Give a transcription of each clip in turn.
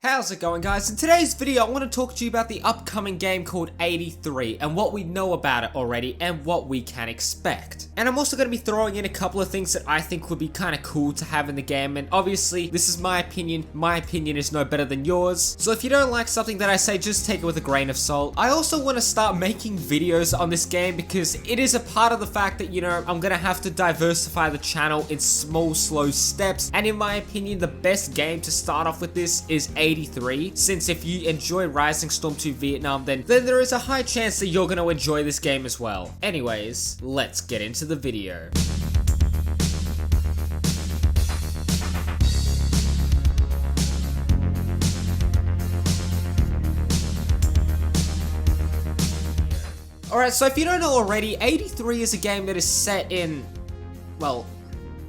How's it going, guys? In today's video I want to talk to you about the upcoming game called 83 and what we know about it already and what we can expect. And I'm also going to be throwing in a couple of things that I think would be kind of cool to have in the game, and obviously this is my opinion is no better than yours, so if you don't like something that I say, just take it with a grain of salt. I also want to start making videos on this game because it is a part of the fact that, you know, I'm going to have to diversify the channel in small, slow steps, and in my opinion the best game to start off with this is 83, since if you enjoy Rising Storm 2 Vietnam, then there is a high chance that you're going to enjoy this game as well. Anyways, let's get into the video. Alright, so if you don't know already, 83 is a game that is set in, well,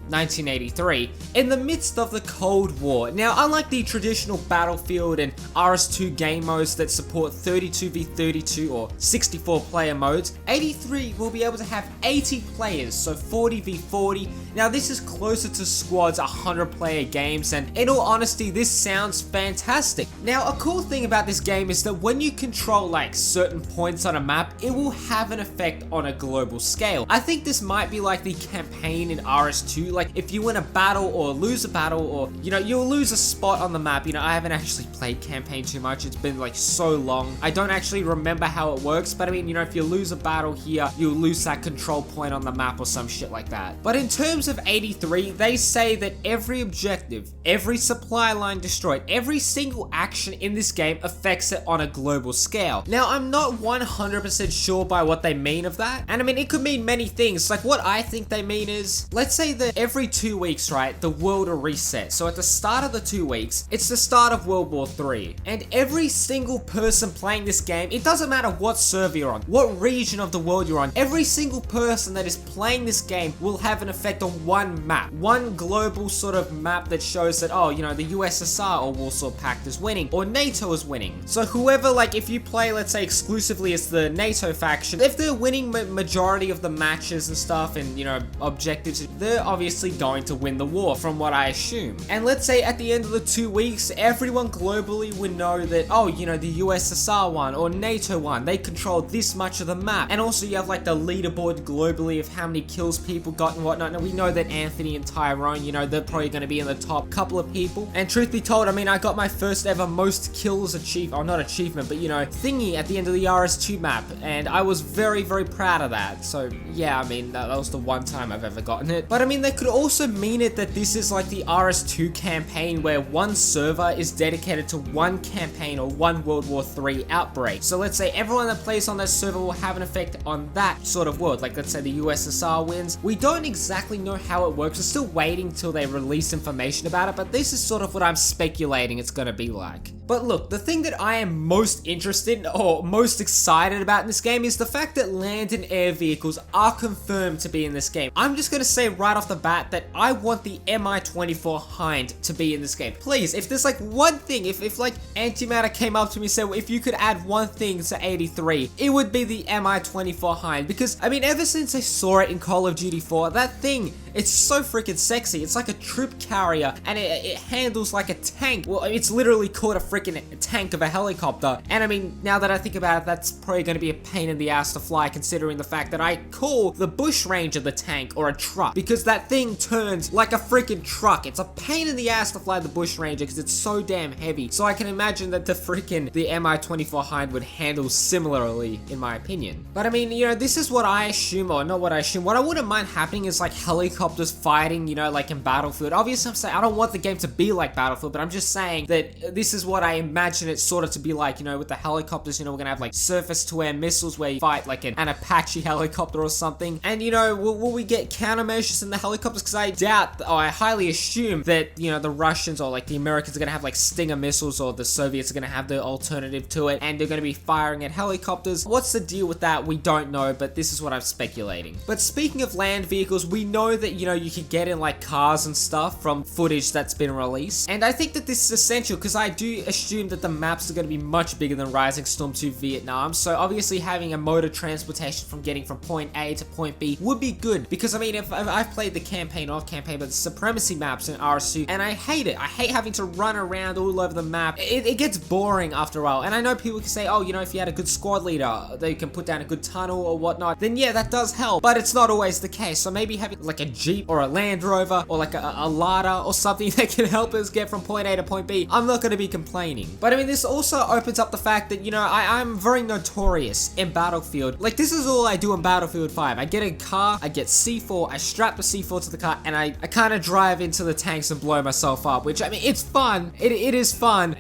1983, in the midst of the Cold War. Now, unlike the traditional Battlefield and RS2 game modes that support 32v32 or 64 player modes, 83 will be able to have 80 players, so 40v40. Now, this is closer to Squad's 100 player games, and in all honesty, this sounds fantastic. Now, a cool thing about this game is that when you control like certain points on a map, it will have an effect on a global scale. I think this might be like the campaign in RS2. Like, if you win a battle or lose a battle, or, you know, you'll lose a spot on the map. You know, I haven't actually played campaign too much. It's been like so long. I don't actually remember how it works, but I mean, you know, if you lose a battle here, you'll lose that control point on the map or some shit like that. But in terms of 83, they say that every objective, every supply line destroyed, every single action in this game affects it on a global scale. Now, I'm not 100% sure by what they mean of that. And I mean, it could mean many things. Like, what I think they mean is, let's say that every 2 weeks, right, the world will reset. So at the start of the 2 weeks, it's the start of World War III. And every single person playing this game, it doesn't matter what server you're on, what region of the world you're on, every single person that is playing this game will have an effect on one map. One global sort of map that shows that, oh, you know, the USSR or Warsaw Pact is winning, or NATO is winning. So whoever, like, if you play, let's say, exclusively as the NATO faction, if they're winning majority of the matches and stuff and, you know, objectives, they're obviously going to win the war, from what I assume. And let's say at the end of the 2 weeks, everyone globally would know that, oh, you know, the USSR won or NATO won. They controlled this much of the map. And also you have like the leaderboard globally of how many kills people got and whatnot. And we know that Anthony and Tyrone, you know, they're probably going to be in the top couple of people. And truth be told, I mean, I got my first ever most kills achievement, or not achievement, but, you know, thingy at the end of the RS2 map. And I was very, very proud of that. So yeah, I mean, that was the one time I've ever gotten it. But I mean, they could also mean it that this is like the RS2 campaign where one server is dedicated to one campaign or one World War III outbreak. So let's say everyone that plays on that server will have an effect on that sort of world. Like, let's say the USSR wins. We don't exactly know how it works. We're still waiting till they release information about it, but this is sort of what I'm speculating it's gonna be like. But look, the thing that I am most interested in, or most excited about in this game, is the fact that land and air vehicles are confirmed to be in this game. I'm just gonna say right off the bat that I want the Mi-24 Hind to be in this game. Please, if there's like one thing, if like Antimatter came up to me and said, well, if you could add one thing to 83, it would be the Mi-24 Hind. Because, I mean, ever since I saw it in Call of Duty 4, that thing, it's so freaking sexy. It's like a troop carrier, and it handles like a tank. Well, it's literally called a freaking tank of a helicopter. And I mean, now that I think about it, that's probably going to be a pain in the ass to fly, considering the fact that I call the Bush Ranger the tank or a truck, because that thing turns like a freaking truck. It's a pain in the ass to fly the Bush Ranger because it's so damn heavy. So I can imagine that the Mi-24 Hind would handle similarly, in my opinion. But I mean, you know, this is what I assume, or not what I assume. What I wouldn't mind happening is like helicopters fighting, you know, like in Battlefield. Obviously, I'm saying I don't want the game to be like Battlefield, but I'm just saying that this is what I imagine it sort of to be like, you know, with the helicopters. You know, we're gonna have like surface-to-air missiles where you fight like an Apache helicopter or something. And, you know, will we get countermeasures in the helicopters? Because I doubt, or I highly assume that, you know, the Russians or like the Americans are gonna have like Stinger missiles, or the Soviets are gonna have the alternative to it, and they're gonna be firing at helicopters. What's the deal with that? We don't know, but this is what I'm speculating. But speaking of land vehicles, we know that you know, you could get in like cars and stuff from footage that's been released. And I think that this is essential because I do assume that the maps are going to be much bigger than Rising Storm 2 Vietnam. So obviously having a mode of transportation from getting from point A to point B would be good, because I mean, if I've played the campaign off campaign, but the supremacy maps in RS2, and I hate it. I hate having to run around all over the map. It gets boring after a while. And I know people can say, oh, you know, if you had a good squad leader, they can put down a good tunnel or whatnot, then yeah, that does help, but it's not always the case. So maybe having like a Jeep or a Land Rover or like a Lada or something that can help us get from point A to point B, I'm not going to be complaining. But I mean, this also opens up the fact that, you know, I'm very notorious in Battlefield. Like, this is all I do in Battlefield 5. I get a car, I get C4, I strap the C4 to the car, and I kind of drive into the tanks and blow myself up, which, I mean, it's fun. It is fun.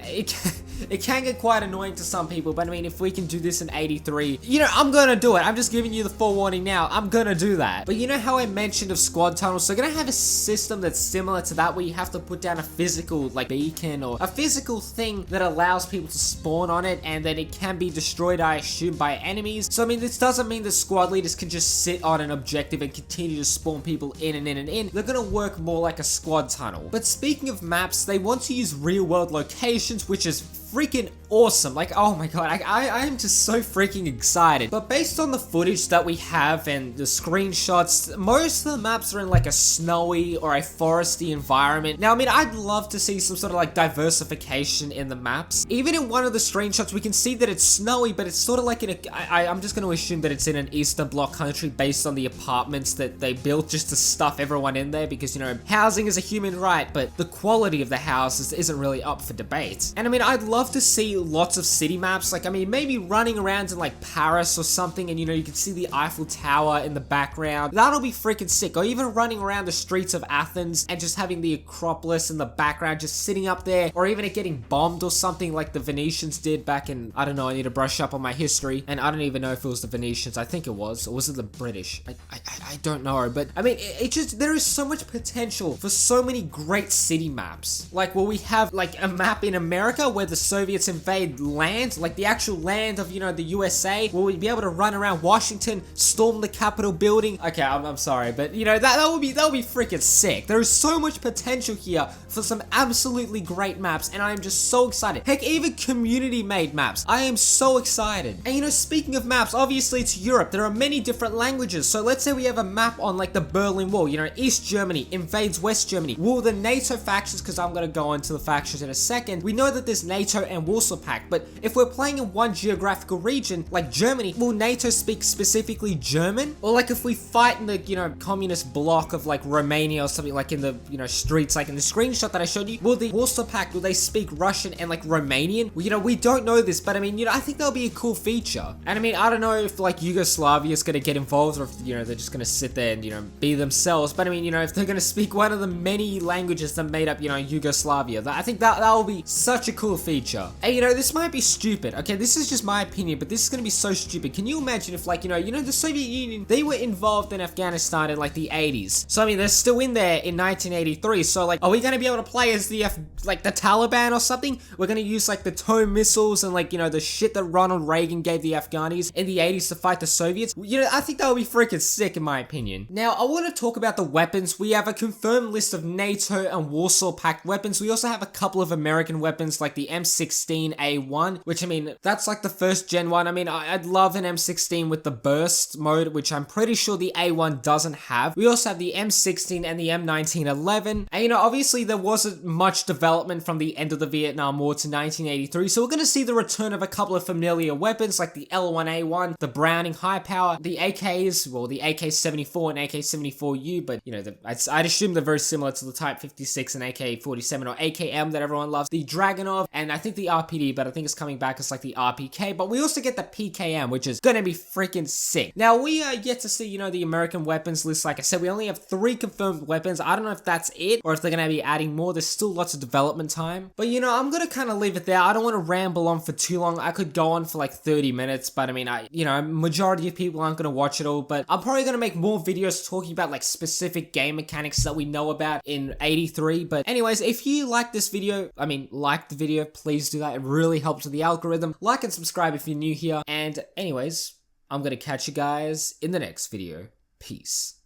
It can get quite annoying to some people, but I mean, if we can do this in 83, you know, I'm gonna do it. I'm just giving you the forewarning now. I'm gonna do that. But you know how I mentioned of squad tunnels? So they're gonna have a system that's similar to that, where you have to put down a physical, like, beacon or a physical thing that allows people to spawn on it, and then it can be destroyed, I assume, by enemies. So I mean, this doesn't mean that squad leaders can just sit on an objective and continue to spawn people in and in and in. They're gonna work more like a squad tunnel. But speaking of maps, they want to use real-world locations, which is freaking awesome. Like, oh my god, I am just so freaking excited. But based on the footage that we have and the screenshots, most of the maps are in like a snowy or a foresty environment. Now, I mean, I'd love to see some sort of like diversification in the maps. Even in one of the screenshots, we can see that it's snowy, but it's sort of like in a, I'm just going to assume that it's in an Eastern Bloc country based on the apartments that they built just to stuff everyone in there, because, you know, housing is a human right, but the quality of the houses isn't really up for debate. And I mean, I'd love to see lots of city maps, like, I mean, maybe running around in like Paris or something, and you know, you can see the Eiffel Tower in the background. That'll be freaking sick. Or even running around the streets of Athens and just having the Acropolis in the background, just sitting up there, or even it getting bombed or something like the Venetians did back in, I don't know, I need to brush up on my history, and I don't even know if it was the Venetians. I think it was, or was it the British? I don't know, but I mean, it just, there is so much potential for so many great city maps. Like, will we have like a map in America where the Soviets invade land, like the actual land of, you know, the USA? Will we be able to run around Washington, storm the Capitol building? Okay, I'm sorry, but you know, that would be freaking sick. There is so much potential here for some absolutely great maps, and I am just so excited. Heck, even community made maps. I am so excited. And you know, speaking of maps, obviously it's Europe. There are many different languages. So let's say we have a map on like the Berlin Wall, you know, East Germany invades West Germany. Will the NATO factions, because I'm going to go into the factions in a second, we know that there's NATO and Warsaw Pact, but if we're playing in one geographical region, like Germany, will NATO speak specifically German? Or like if we fight in the, you know, communist bloc of like Romania or something, like in the, you know, streets, like in the screenshot that I showed you, will the Warsaw Pact, will they speak Russian and like Romanian? Well, you know, we don't know this, but I mean, you know, I think that'll be a cool feature. And I mean, I don't know if like Yugoslavia is going to get involved, or if, you know, they're just going to sit there and, you know, be themselves. But I mean, you know, if they're going to speak one of the many languages that made up, you know, Yugoslavia, I think that will be such a cool feature. And you know, this might be stupid, okay, this is just my opinion, but this is going to be so stupid. Can you imagine if like, you know, the Soviet Union, they were involved in Afghanistan in like the 80s. So I mean, they're still in there in 1983. So like, are we going to be able to play as the like the Taliban or something? We're going to use like the TOW missiles and like, you know, the shit that Ronald Reagan gave the Afghanis in the 80s to fight the Soviets. You know, I think that would be freaking sick in my opinion. Now, I want to talk about the weapons. We have a confirmed list of NATO and Warsaw Pact weapons. We also have a couple of American weapons like the M16A1, which I mean, that's like the first gen one. I mean, I'd love an M16 with the burst mode, which I'm pretty sure the A1 doesn't have. We also have the M16 and the M1911. And you know, obviously there wasn't much development from the end of the Vietnam War to 1983, so we're going to see the return of a couple of familiar weapons like the L1A1, the Browning High Power, the AKs, well, the AK-74 and AK-74U, but you know, I'd assume they're very similar to the Type 56 and AK-47 or AKM that everyone loves, the Dragunov, and I think the RPD, but I think it's coming back as like the RPK, but we also get the PKM, which is going to be freaking sick. Now, we are yet to see, you know, the American weapons list. Like I said, we only have 3 confirmed weapons. I don't know if that's it, or if they're going to be adding more. There's still lots of development time. But, you know, I'm going to kind of leave it there. I don't want to ramble on for too long. I could go on for like 30 minutes, but I mean, you know, majority of people aren't going to watch it all, but I'm probably going to make more videos talking about like specific game mechanics that we know about in 83. But anyways, if you like this video, I mean, like the video, please do that. It really helps with the algorithm. Like and subscribe if you're new here. And anyways, I'm going to catch you guys in the next video. Peace.